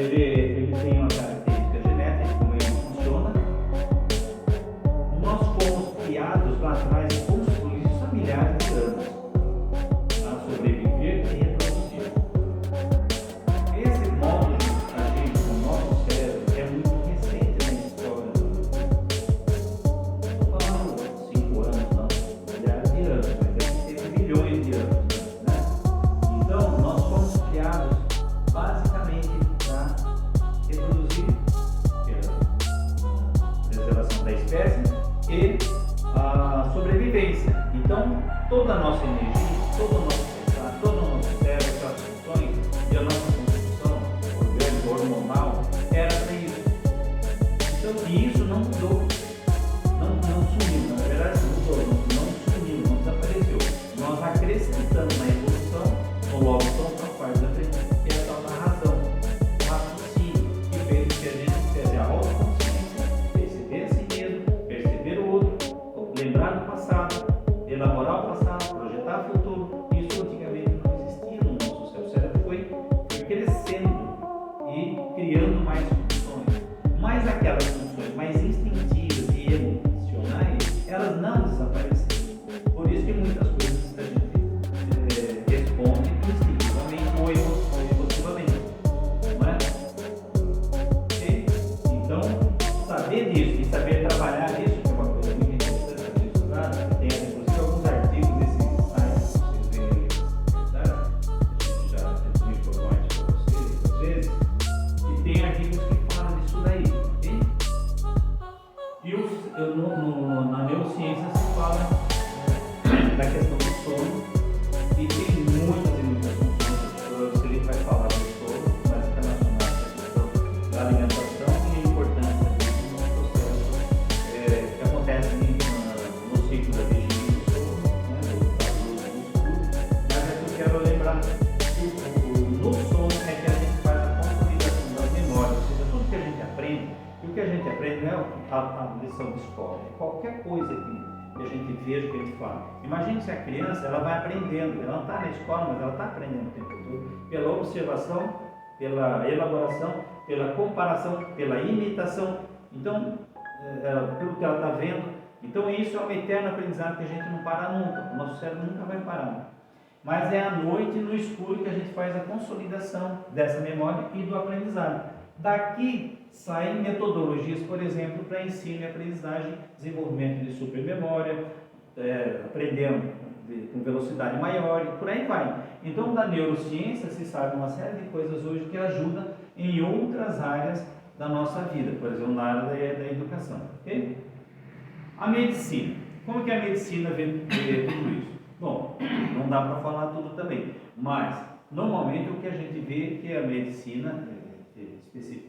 ele tem uma característica genética, como ele funciona. Nós fomos criados lá atrás e construídos há milhares de anos a sobreviver e reproduzir. Esse modo de agir com o nosso cérebro é muito recente na história. Estou falando 5 anos, não, milhares de anos, mas é que teve milhões de anos, né? Então, nós fomos criados basicamente para reproduzir, pela preservação da espécie e a sobrevivência. Então, toda a nossa energia, todo o nosso pensar, todo o nosso cérebro, as funções e a nossa construção orgânica, hormonal, era para isso. Então, e isso não mudou, não sumiu, na verdade mudou, não sumiu, não desapareceu. Nós acrescentamos na evolução, ou logo são capazes de aprender, que é a tal da razão, o raciocínio, que fez que a gente tivesse a autoconsciência, perceber a si mesmo, perceber o outro, lembrar do passado, elaborar o passado, projetar o futuro. Isso antigamente não existia no nosso cérebro. O cérebro foi crescendo e criando mais funções. Mas aquelas funções mais instintivas e emocionais, elas não desapareceram. Por isso que muitas coisas a gente responde instintivamente ou emotivamente. Não é? Ok? Então, saber disso e saber trabalhar isso, que é uma coisa muito interessante de estudar, tem inclusive alguns artigos nesses sites, vocês verem, verdade? A gente já me informou isso para vocês, às vezes, que tem artigos que falam disso daí, ok? E na neurociência se fala da questão do sono, e tem muitas e muitas funções. Ele vai falar do sono, mas relacionado à questão da alimentação e a importância disso no processo que acontece no ciclo da vigília do sono, né, do músculo. Mas é que eu quero lembrar que no sono é que a gente faz a consolidação das memórias, ou seja, tudo que a gente aprende, e o que a gente aprende não é a lição de escola, é qualquer coisa que a gente veja, que a gente fala. Imagine se a criança ela vai aprendendo, ela não está na escola, mas ela está aprendendo o tempo todo, pela observação, pela elaboração, pela comparação, pela imitação. Então, pelo que ela está vendo. Então, isso é uma eterna aprendizagem que a gente não para nunca, o nosso cérebro nunca vai parar. Mas é à noite, no escuro, que a gente faz a consolidação dessa memória e do aprendizado. Daqui saem metodologias, por exemplo, para ensino e aprendizagem, desenvolvimento de supermemória, aprendendo com velocidade maior e por aí vai. Então, da neurociência se sabe uma série de coisas hoje que ajudam em outras áreas da nossa vida, por exemplo, na área da educação. Okay? A medicina. Como que a medicina vê tudo isso? Bom, não dá para falar tudo também, mas normalmente o que a gente vê que a medicina,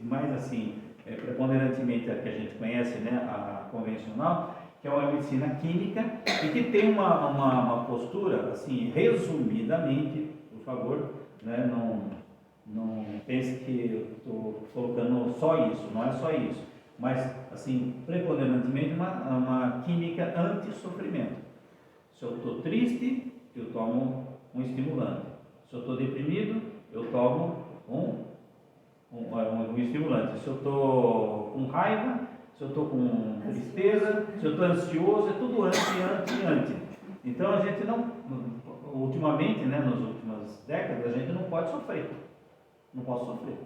mais assim, preponderantemente a que a gente conhece, né, a convencional, que é uma medicina química e que tem uma postura, assim, resumidamente, por favor, né, não pense que eu estou colocando só isso, não é só isso, mas, assim, preponderantemente uma química anti-sofrimento. Se eu estou triste, eu tomo um estimulante. Se eu estou deprimido, eu tomo um estimulante. Se eu estou com raiva, se eu estou com tristeza, se eu estou ansioso, é tudo anti. Então a gente não, ultimamente, né, nas últimas décadas, a gente não pode sofrer. Não posso sofrer.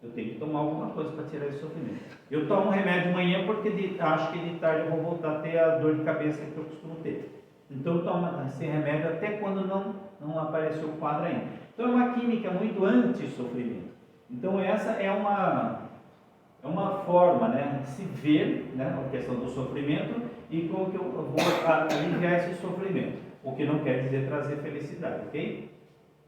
Eu tenho que tomar alguma coisa para tirar esse sofrimento. Eu tomo um remédio de manhã porque acho que de tarde eu vou voltar a ter a dor de cabeça que eu costumo ter. Então eu tomo esse remédio até quando não apareceu o quadro ainda. Então é uma química muito anti-sofrimento. Então essa é uma forma, né, de se ver, né, a questão do sofrimento e como que eu vou aliviar esse sofrimento, o que não quer dizer trazer felicidade, ok?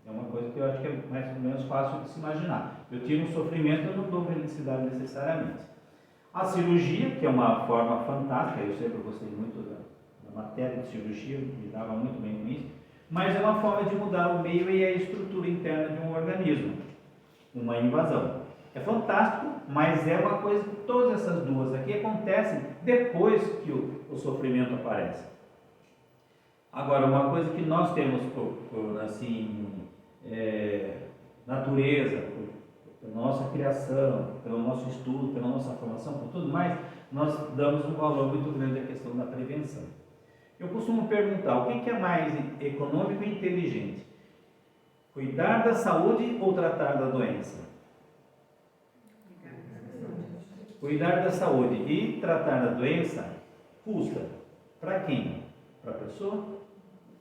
É uma coisa que eu acho que é mais ou menos fácil de se imaginar. Eu tiro um sofrimento, eu não dou felicidade necessariamente. A cirurgia, que é uma forma fantástica, eu sempre gostei muito da matéria de cirurgia, me dava muito bem com isso, mas é uma forma de mudar o meio e a estrutura interna de um organismo. Uma invasão. É fantástico, mas é uma coisa que todas essas duas aqui acontecem depois que o sofrimento aparece. Agora, uma coisa que nós temos por assim, natureza, pela nossa criação, pelo nosso estudo, pela nossa formação, por tudo mais, nós damos um valor muito grande à questão da prevenção. Eu costumo perguntar, o que é mais econômico e inteligente? Cuidar da saúde ou tratar da doença? Cuidar da saúde e tratar da doença custa. Para quem? Para a pessoa?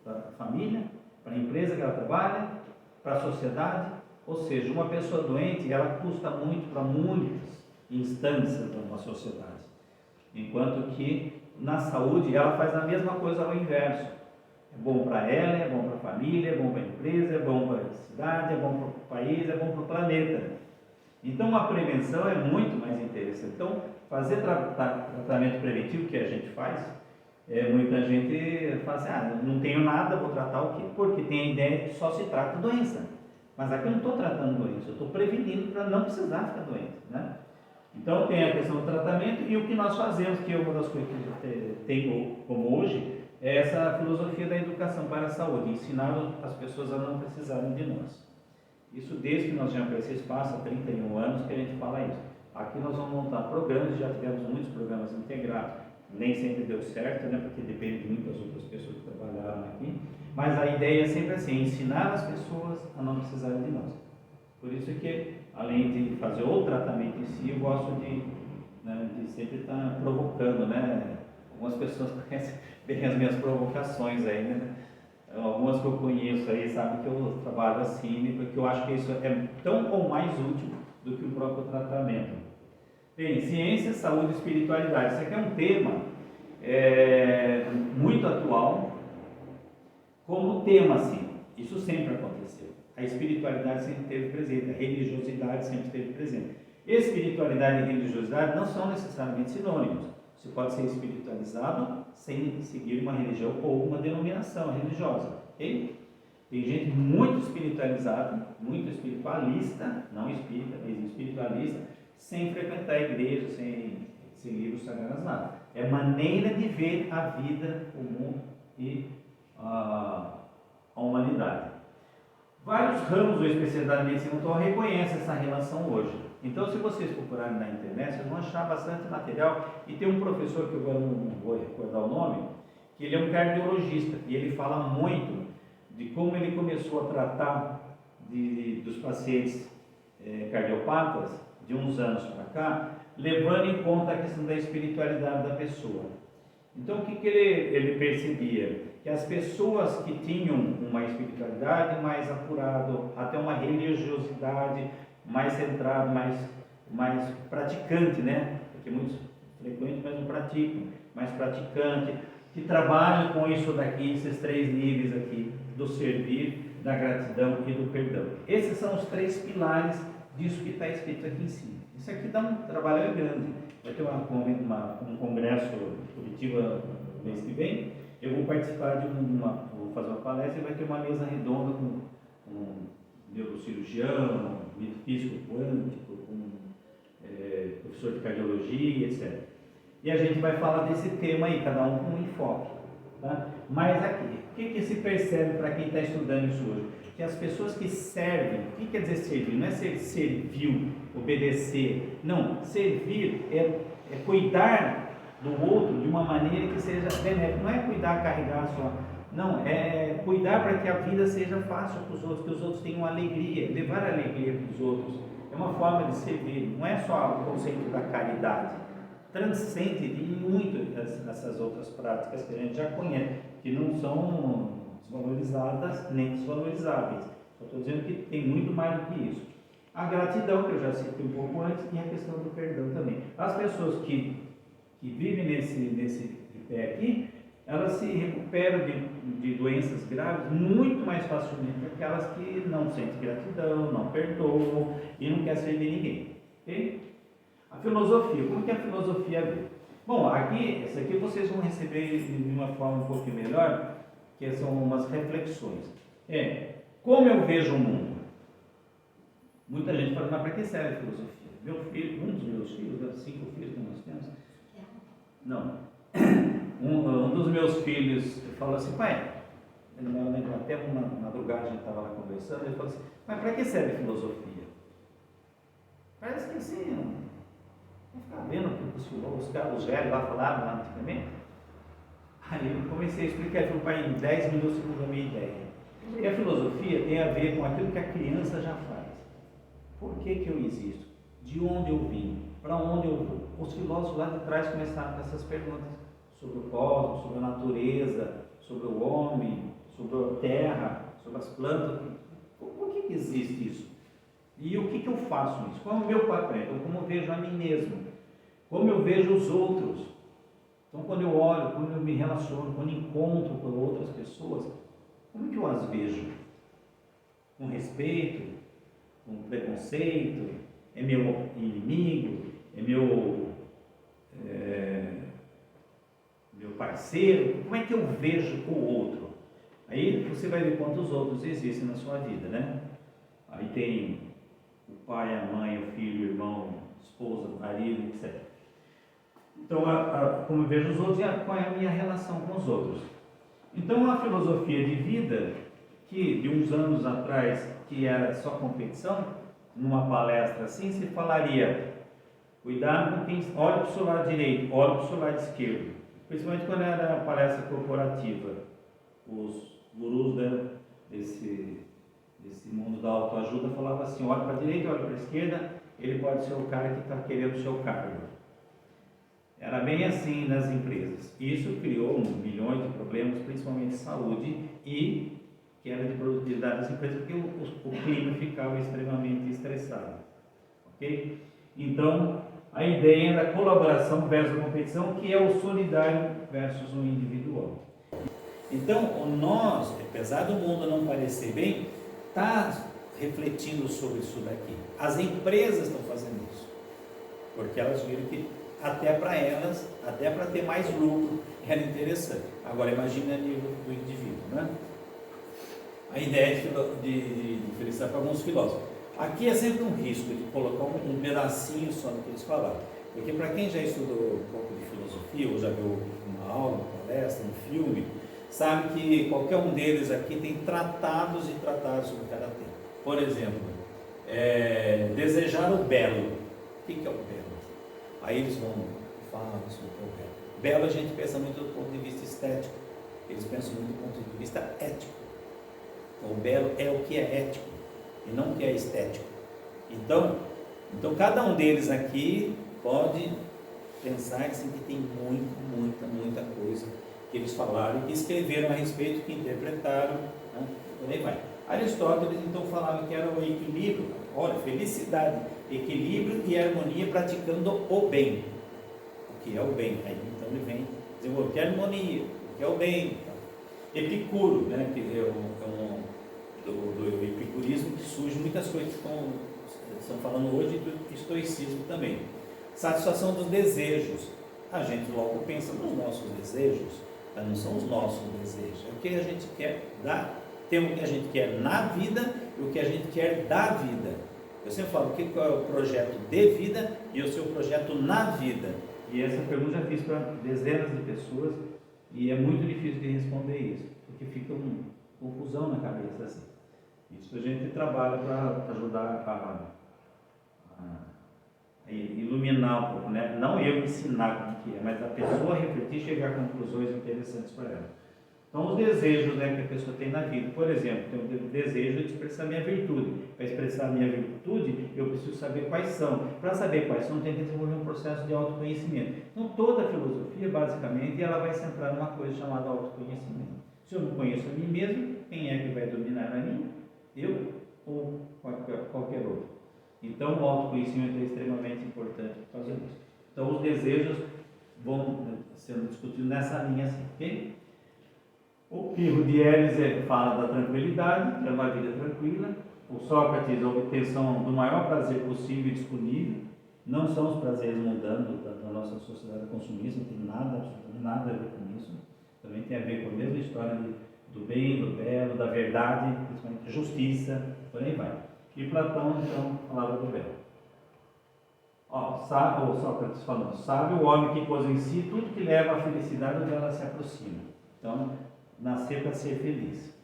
Para a família? Para a empresa que ela trabalha? Para a sociedade? Ou seja, uma pessoa doente, ela custa muito para muitas instâncias de uma sociedade. Enquanto que na saúde ela faz a mesma coisa ao inverso. É bom para ela, é bom para a família, é bom para a empresa, é bom para a cidade, é bom para o país, é bom para o planeta. Então a prevenção é muito mais interessante. Então, fazer tratamento preventivo, que a gente faz, muita gente fala assim, não tenho nada, vou tratar o quê? Porque tem a ideia que só se trata doença. Mas aqui eu não estou tratando doença, eu estou prevenindo para não precisar ficar doente, né? Então tem a questão do tratamento e o que nós fazemos, que é uma das coisas que eu tenho como hoje, é essa filosofia da educação para a saúde, ensinar as pessoas a não precisarem de nós. Isso desde que nós viemos para esse espaço, há 31 anos que a gente fala isso. Aqui nós vamos montar programas, já tivemos muitos programas integrados, nem sempre deu certo, né, porque depende muito das outras pessoas que trabalharam aqui, mas a ideia é sempre assim, ensinar as pessoas a não precisarem de nós. Por isso que, além de fazer o tratamento em si, eu gosto de sempre estar provocando, né? Algumas pessoas conhecem bem as minhas provocações aí, né? Algumas que eu conheço aí sabem que eu trabalho assim, porque eu acho que isso é tão ou mais útil do que o próprio tratamento. Bem, ciência, saúde e espiritualidade. Isso aqui é um tema muito atual, como tema, assim. Isso sempre aconteceu. A espiritualidade sempre esteve presente, a religiosidade sempre esteve presente. Espiritualidade e religiosidade não são necessariamente sinônimos. Você pode ser espiritualizado sem seguir uma religião ou uma denominação religiosa, ok? Tem gente muito espiritualizada, muito espiritualista, não espírita, mas espiritualista, sem frequentar a igreja, sem livros sagrados, nada. É maneira de ver a vida, o mundo e a humanidade. Vários ramos ou especialidade de medicina atual reconhecem essa relação hoje. Então, se vocês procurarem na internet, vocês vão achar bastante material. E tem um professor, que eu agora não vou recordar o nome, que ele é um cardiologista, e ele fala muito de como ele começou a tratar dos pacientes cardiopatas, de uns anos para cá, levando em conta a questão da espiritualidade da pessoa. Então, o que ele percebia? Que as pessoas que tinham uma espiritualidade mais apurada, até uma religiosidade mais centrada, mais praticante, né? Porque muitos frequentam, mas não praticam, mais praticante, que trabalham com isso daqui, esses três níveis aqui, do servir, da gratidão e do perdão. Esses são os três pilares disso que está escrito aqui em cima. Isso aqui dá um trabalho grande. Vai ter um congresso Curitiba no mês que vem. Eu vou participar vou fazer uma palestra e vai ter uma mesa redonda com um neurocirurgião, físico quântico, com professor de cardiologia, etc. E a gente vai falar desse tema aí, cada um com um enfoque. Tá? Mas aqui, o que se percebe para quem está estudando isso hoje? Que as pessoas que servem, o que quer dizer servir? Não é ser servil, obedecer. Não, servir é cuidar do outro de uma maneira que seja benéfica. Não é cuidar, carregar só. Não, é cuidar para que a vida seja fácil para os outros, que os outros tenham alegria, levar a alegria para os outros. É uma forma de servir, não é só o conceito da caridade. Transcende muito essas outras práticas que a gente já conhece, que não são desvalorizadas nem desvalorizáveis. Só estou dizendo que tem muito mais do que isso. A gratidão, que eu já citei um pouco antes, e a questão do perdão também. As pessoas que vivem nesse pé aqui, elas se recuperam de doenças graves muito mais facilmente do que aquelas que não sentem gratidão, não perdoam e não querem servir ninguém. Ok? A filosofia, como que a filosofia vê? Bom, essa aqui vocês vão receber de uma forma um pouquinho melhor, que são umas reflexões. Como eu vejo o mundo? Muita gente fala, mas para que serve a filosofia? Um dos meus filhos, 5 filhos que nós temos, não, um dos meus filhos falou assim, pai, ele me lembra até uma madrugada, a gente estava lá conversando, ele falou assim, mas para que serve a filosofia? Parece que assim, vamos ficar vendo o que os caras, os velhos lá falavam lá antigamente. Aí eu comecei a explicar, ele falou, pai, em 10 minutos eu mudou a minha ideia. E a filosofia tem a ver com aquilo que a criança já faz. Por que que eu existo? De onde eu vim? Para onde eu vou? Os filósofos lá de trás começaram com essas perguntas sobre o cosmos, sobre a natureza, sobre o homem, sobre a terra, sobre as plantas. Por que que existe isso? E o que que eu faço nisso? Qual é o meu papel? Então, como eu vejo a mim mesmo? Como eu vejo os outros? Então, quando eu olho, quando eu me relaciono, quando encontro com outras pessoas, como que eu as vejo? Com respeito? Com preconceito? É meu inimigo? É meu parceiro? Como é que eu vejo o outro? Aí você vai ver quantos outros existem na sua vida, né? Aí tem o pai, a mãe, o filho, o irmão, a esposa, o marido, etc. Então, como eu vejo os outros, qual é a minha relação com os outros? Então, a filosofia de vida, que de uns anos atrás, que era só competição, numa palestra assim, se falaria, cuidado com quem olha para o seu lado direito, olha para o seu lado esquerdo. Principalmente quando era palestra corporativa. Os gurus, né, desse mundo da autoajuda falavam assim, olha para a direita, olha para a esquerda, ele pode ser o cara que está querendo o seu cargo. Era bem assim nas empresas. Isso criou milhões de problemas, principalmente de saúde e queda de produtividade das empresas, porque o clima ficava extremamente estressado. Ok? Então, a ideia é da colaboração versus a competição, que é o solidário versus o individual. Então, nós, apesar do mundo não parecer bem, está refletindo sobre isso daqui. As empresas estão fazendo isso, porque elas viram que até para elas, até para ter mais lucro, era interessante. Agora, imagine a nível do indivíduo, né? A ideia de felicidade para alguns filósofos. Aqui é sempre um risco de colocar um pedacinho só no que eles falaram. Porque para quem já estudou um pouco de filosofia, ou já viu uma aula, uma palestra, um filme, sabe que qualquer um deles aqui tem tratados e tratados sobre cada tema. Por exemplo, desejar o belo. O que é o belo? Aí eles vão falar sobre o belo. Belo a gente pensa muito do ponto de vista estético, eles pensam muito do ponto de vista ético. O belo é o que é ético e não o que é estético. Então cada um deles aqui pode pensar assim, que tem muita coisa que eles falaram e que escreveram a respeito, que interpretaram, né? Por aí vai. Aristóteles então falava que era o equilíbrio, olha, felicidade, equilíbrio e harmonia praticando o bem. O que é o bem? Aí então ele vem desenvolver que é harmonia, o que é o bem. Epicuro, né? Que é do epicurismo que surge muitas coisas que estão falando hoje, do estoicismo também. Satisfação dos desejos. A gente logo pensa nos nossos desejos, mas não são os nossos desejos. É o que a gente quer dar. Tem o que a gente quer na vida e o que a gente quer da vida. Eu sempre falo, qual é o projeto de vida e o seu projeto na vida? E essa pergunta já fiz para dezenas de pessoas e é muito difícil de responder isso, porque fica uma confusão na cabeça assim. Isso a gente trabalha para ajudar a iluminar um pouco, né? Não eu ensinar como que é, mas a pessoa refletir e chegar a conclusões interessantes para ela. Então, os desejos, né, que a pessoa tem na vida, por exemplo, tem o desejo de expressar minha virtude. Para expressar minha virtude, eu preciso saber quais são. Para saber quais são, tem que desenvolver um processo de autoconhecimento. Então, toda a filosofia, basicamente, ela vai centrar numa coisa chamada autoconhecimento. Se eu não conheço a mim mesmo, quem é que vai dominar a mim? Eu ou qualquer outro. Então, o autoconhecimento é extremamente importante por causa disso. Então, os desejos vão sendo discutidos nessa linha assim, ok? O Pirro de Elis fala da tranquilidade, que é uma vida tranquila. O Sócrates, a obtenção do maior prazer possível e disponível. Não são os prazeres mudando da nossa sociedade consumista, não tem nada, absolutamente nada a ver com isso. Também tem a ver com a mesma história do bem, do belo, da verdade, principalmente justiça, por aí vai. E Platão, então, falava do belo. Sócrates falando, sabe o homem que pôs em si tudo que leva à felicidade onde ela se aproxima. Então, nascer para ser feliz.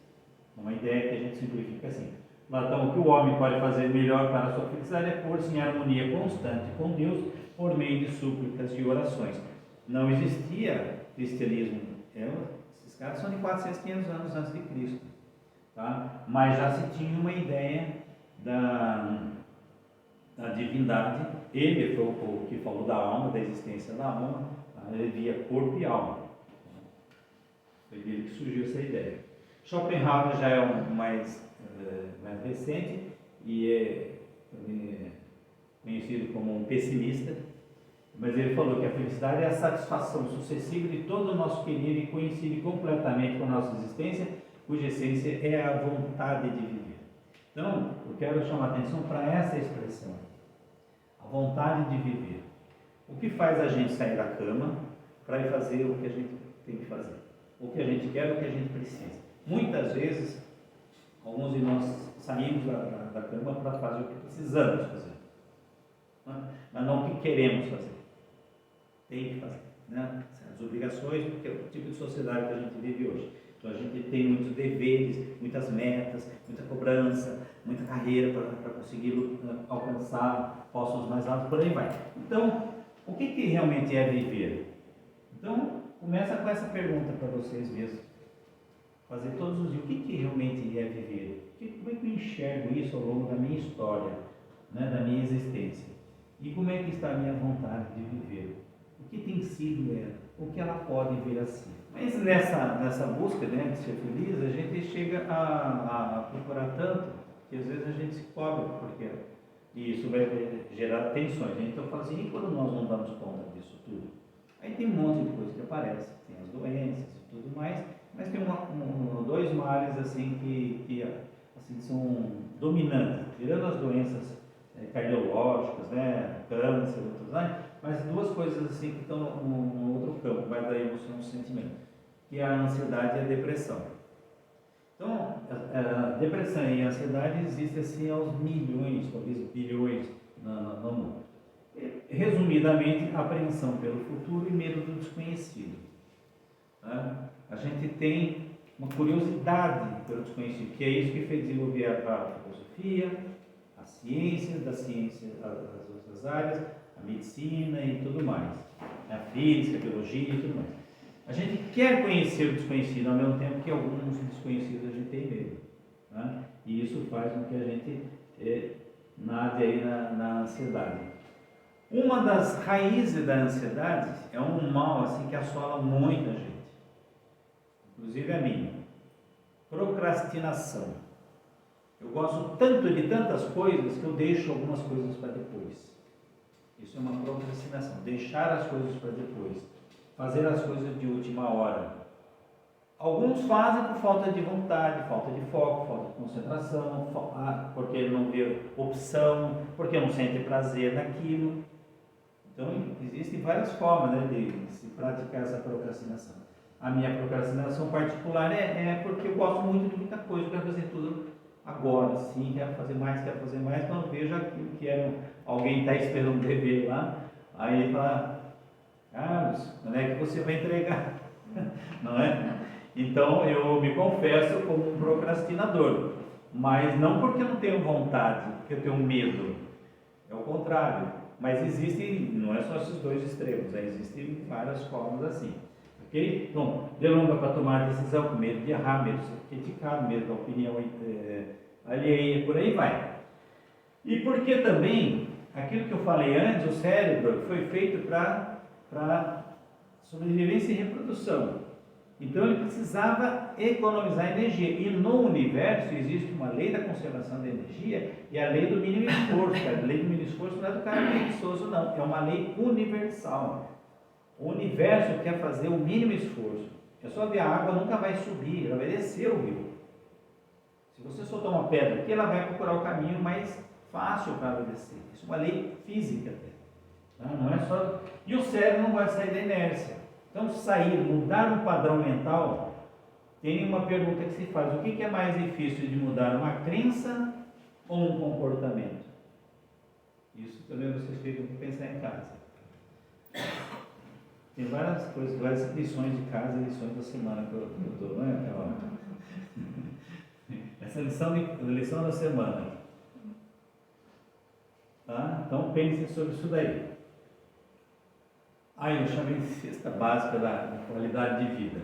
Uma ideia que a gente simplifica assim. Platão, o que o homem pode fazer melhor para a sua felicidade é pôr-se em harmonia constante com Deus por meio de súplicas e orações. Não existia cristianismo. Esses caras são de 400, 500 anos antes de Cristo. Tá? Mas já se tinha uma ideia da divindade. Ele foi o que falou da alma, da existência da alma. Tá? Ele via corpo e alma. Foi dele que surgiu essa ideia. Schopenhauer já é um mais recente e é conhecido como um pessimista, mas ele falou que a felicidade é a satisfação sucessiva de todo o nosso querer e coincide completamente com a nossa existência, cuja essência é a vontade de viver. Então, eu quero chamar a atenção para essa expressão, a vontade de viver. O que faz a gente sair da cama para ir fazer o que a gente tem que fazer, o que a gente quer, o que a gente precisa. Muitas vezes, alguns de nós saímos da cama para fazer o que precisamos fazer, mas não o que queremos fazer. Tem que fazer, né? As obrigações, porque é o tipo de sociedade que a gente vive hoje. Então a gente tem muitos deveres, muitas metas, muita cobrança, muita carreira para conseguir alcançar postos mais altos, por aí vai. Então, o que realmente é viver? Então, começa com essa pergunta para vocês mesmos. Fazer todos os dias, o que realmente é viver? Como é que eu enxergo isso ao longo da minha história, né, da minha existência? E como é que está a minha vontade de viver? O que tem sido ela? O que ela pode vir a ser? Mas nessa busca, né, de ser feliz, a gente chega a procurar tanto que às vezes a gente se cobra, porque isso vai gerar tensões. Então eu falo assim, e quando nós não damos conta disso tudo? Aí tem um monte de coisa que aparece, tem as doenças e tudo mais, mas tem dois males assim que assim, são dominantes, tirando as doenças cardiológicas, né, câncer, outros, né? Mas duas coisas assim que estão no outro campo, vai da emoção e sentimento, que é a ansiedade e a depressão. Então, a depressão e a ansiedade existem assim aos milhões, talvez bilhões no mundo. Resumidamente, apreensão pelo futuro e medo do desconhecido. Né? A gente tem uma curiosidade pelo desconhecido, que é isso que fez desenvolver a filosofia, a ciência, as outras áreas, a medicina e tudo mais, a física, a biologia e tudo mais. A gente quer conhecer o desconhecido, ao mesmo tempo que alguns desconhecidos a gente tem medo, né? E isso faz com que a gente nade aí na ansiedade. Uma das raízes da ansiedade é um mal assim que assola muita gente, inclusive a minha: procrastinação. Eu gosto tanto de tantas coisas que eu deixo algumas coisas para depois. Isso é uma procrastinação, deixar as coisas para depois, fazer as coisas de última hora. Alguns fazem por falta de vontade, falta de foco, falta de concentração, porque não vê opção, porque não sente prazer naquilo. Então, existem várias formas, né, de se praticar essa procrastinação. A minha procrastinação particular é porque eu gosto muito de muita coisa, eu quero fazer tudo agora, sim, quero fazer mais, quando vejo aquilo que alguém está esperando um dever lá, aí fala, Carlos, quando é que você vai entregar? Não é? Então eu me confesso como um procrastinador, mas não porque eu não tenho vontade, porque eu tenho medo, é o contrário. Mas existem, não é só esses dois extremos, né? Existem várias formas assim. Ok? Bom, delonga para tomar a decisão, com medo de errar, medo de ser criticado, medo da opinião alheia, por aí vai. E porque também, aquilo que eu falei antes, o cérebro foi feito para sobrevivência e reprodução. Então ele precisava economizar energia. E no universo existe uma lei da conservação da energia e a lei do mínimo esforço. A lei do mínimo esforço não é do cara preguiçoso, não. É uma lei universal. O universo quer fazer o mínimo esforço. É só ver, a água nunca vai subir, ela vai descer o rio. Se você soltar uma pedra aqui, ela vai procurar o caminho mais fácil para ela descer. Isso é uma lei física até. Tá? Não é só... E o cérebro não vai sair da inércia. Então, mudar um padrão mental, tem uma pergunta que se faz: o que é mais difícil de mudar, uma crença ou um comportamento? Isso também vocês ficam que pensar em casa. Tem várias coisas, várias lições de casa e lições da semana que eu dou, né? Essa lição da semana. Tá? Então pense sobre isso daí. Aí eu chamei de cesta básica da qualidade de vida.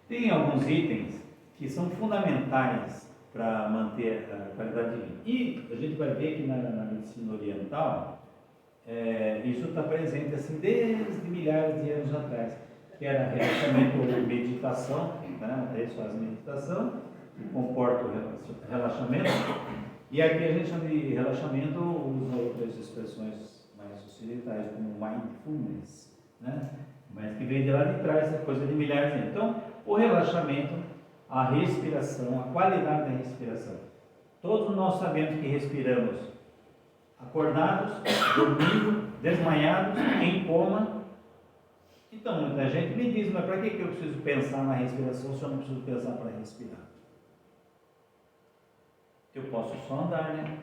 Tem alguns itens que são fundamentais para manter a qualidade de vida. E a gente vai ver que na medicina oriental, isso está presente assim desde milhares de anos atrás, que era relaxamento ou meditação, né? Eles fazem meditação, que comporta o relaxamento, e aqui a gente chama de relaxamento, usa outras expressões mais ocidentais, como mindfulness, né? Mas que vem de lá de trás, essa coisa de milhares de anos. Então, o relaxamento, a respiração, a qualidade da respiração. Todos nós sabemos que respiramos acordados, dormindo, desmaiados, em coma. Então, muita gente me diz, mas para que eu preciso pensar na respiração se eu não preciso pensar para respirar? Eu posso só andar, né?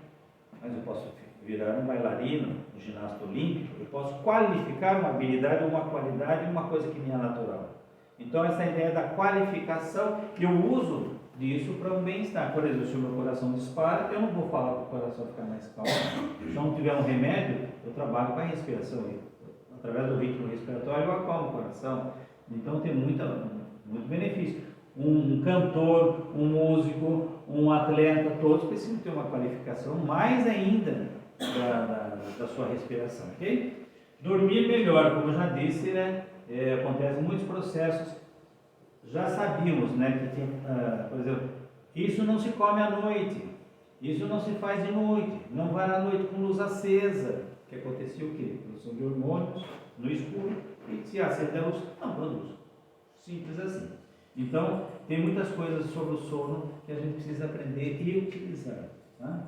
Mas eu posso virar um bailarino, um ginasta olímpico, eu posso qualificar uma habilidade, uma qualidade, uma coisa que me é natural. Então, essa ideia da qualificação, eu uso disso para um bem-estar. Por exemplo, se o meu coração dispara, eu não vou falar para o coração ficar mais calmo. Se eu não tiver um remédio, eu trabalho com a respiração. Através do ritmo respiratório, eu acalmo o coração. Então, tem muito benefício. Um cantor, um músico, um atleta, todos precisam ter uma qualificação, mais ainda da sua respiração, ok? Dormir melhor, como eu já disse, né? Acontecem muitos processos. Já sabíamos, né, que tinha, por exemplo, isso não se come à noite, isso não se faz de noite, não vai à noite com luz acesa, que acontecia o quê? Produção de hormônios no escuro, e se acender a luz, não produz. Simples assim. Então, tem muitas coisas sobre o sono que a gente precisa aprender e utilizar. Tá?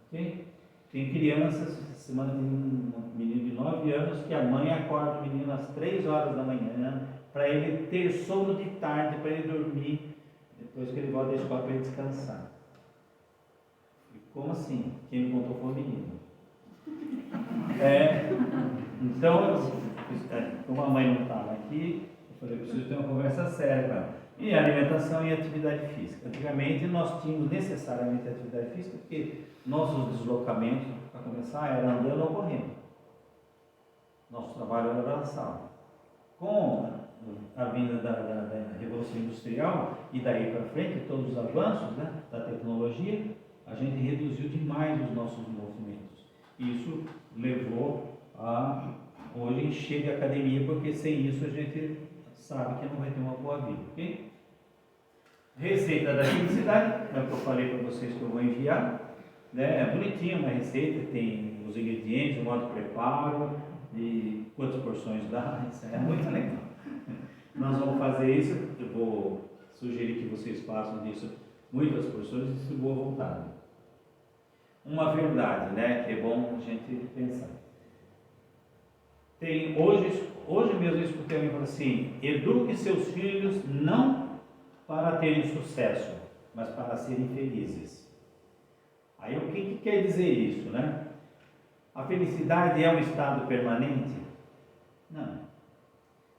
Okay? Tem crianças, essa semana tem um menino de 9 anos que a mãe acorda o menino às 3 horas da manhã para ele ter sono de tarde, para ele dormir, depois que ele volta da escola para ele descansar. E como assim? Quem me contou foi o menino. Então, como a mãe não estava aqui, eu falei, eu preciso ter uma conversa séria com ela. E alimentação e atividade física. Antigamente nós tínhamos necessariamente atividade física, porque nossos deslocamentos, para começar, eram andando ou correndo. Nosso trabalho era braçal. Com a vinda da Revolução Industrial e daí para frente, todos os avanços, né, da tecnologia, a gente reduziu demais os nossos movimentos. Isso levou a hoje encher de academia, porque sem isso a gente sabe que não vai ter uma boa vida, ok? Receita da felicidade, é o que eu falei para vocês que eu vou enviar, né? É bonitinho uma receita, tem os ingredientes, o modo de preparo, e quantas porções dá, isso é muito legal. Nós vamos fazer isso, eu vou sugerir que vocês façam disso muitas porções e se boa vontade. Uma verdade, né, que é bom a gente pensar. Hoje mesmo eu escutei alguém falar assim: eduque seus filhos não para terem sucesso, mas para serem felizes. Aí o que quer dizer isso, né? A felicidade é um estado permanente? Não.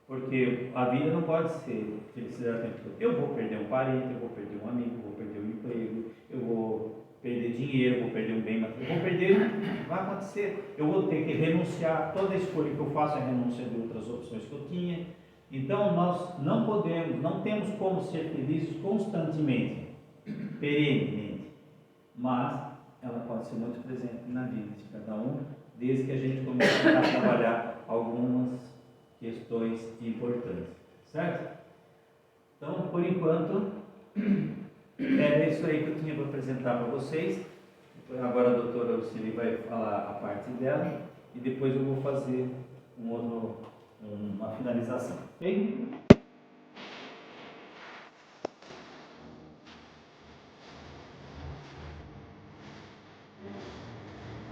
Porque a vida não pode ser felicidade o tempo todo. Eu vou perder um parente, eu vou perder um amigo, eu vou perder um emprego, eu vou perder dinheiro, eu vou perder um bem material, eu vou perder, vai acontecer. Eu vou ter que renunciar, toda escolha que eu faço é renúncia de outras opções que eu tinha. Então nós não temos como ser felizes constantemente, perenemente, mas ela pode ser muito presente na vida de cada um, desde que a gente comece a trabalhar algumas questões importantes, certo? Então, por enquanto, era isso aí que eu tinha para apresentar para vocês. Agora a doutora Lucili vai falar a parte dela e depois eu vou fazer uma finalização, ok?